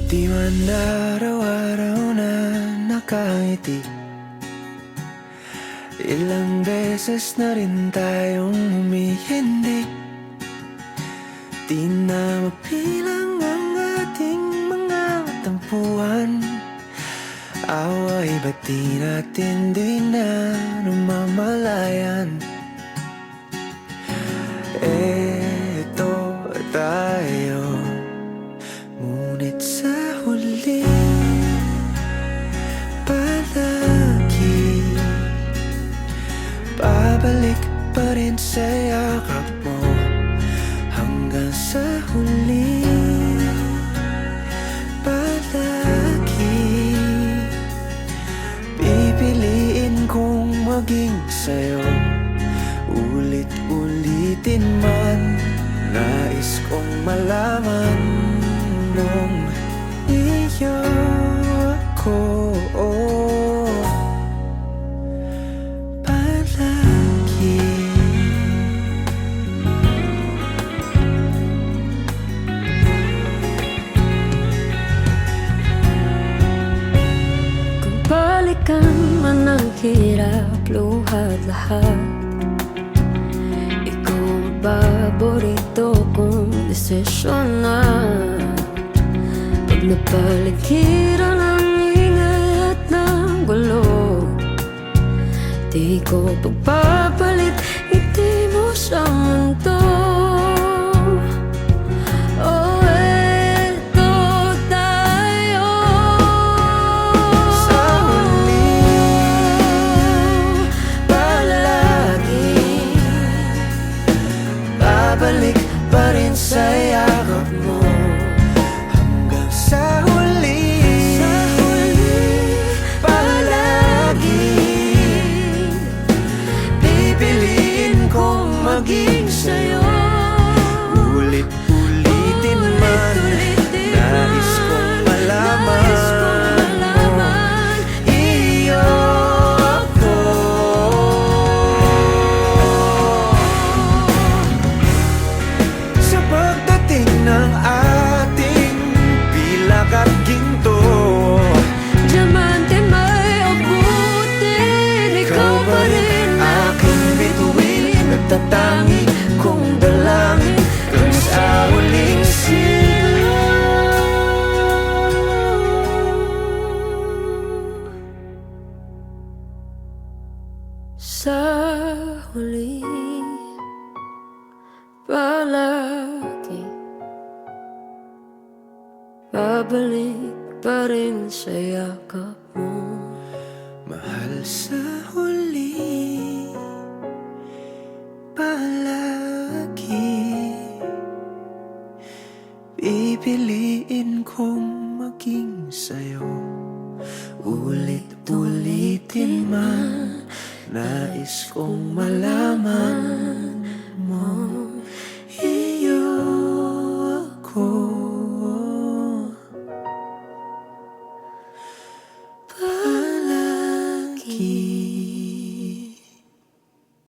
Di man araw-araw na nakangiti, ilang beses na rin tayong humihindi. Di na mapilang ang ating mga tampuhan. Away ba't di natin di na namamalayan? Eto tayo, ngunit sa huli palagi babalik pa rin sa yakap mo. Hanggang sa huli palagi pipiliin kong maging sa'yo. Ulit-ulitin man, nais kong malaman nung iyo ako palagi. Kung balikan man ang hirap, luhat lahat, ikaw ang paborito kong desisyon na. Pag napaligiran ang ingay at ng gulo, di ko pagpapalit ngiti mo sa mundo. Oh, eto tayo Sa huli palagi babalik pa rin sa yakap mo. Hanggang sa huli palagi pipiliin kong maging sa'yo. Ulit-ulitin man, nais kong malaman iyo ako. Sa pagdating ng ating pilak at ginto, diamante may abutin, ikaw pa rin aking bituin, nagtatangi kong dalangin kung sa huling sa huli palagi babalik pa rin sa yakap mo. mahal. Sa huli palagi pipiliin kong maging sa'yo. Ulit-ulitin man, nais kong malaman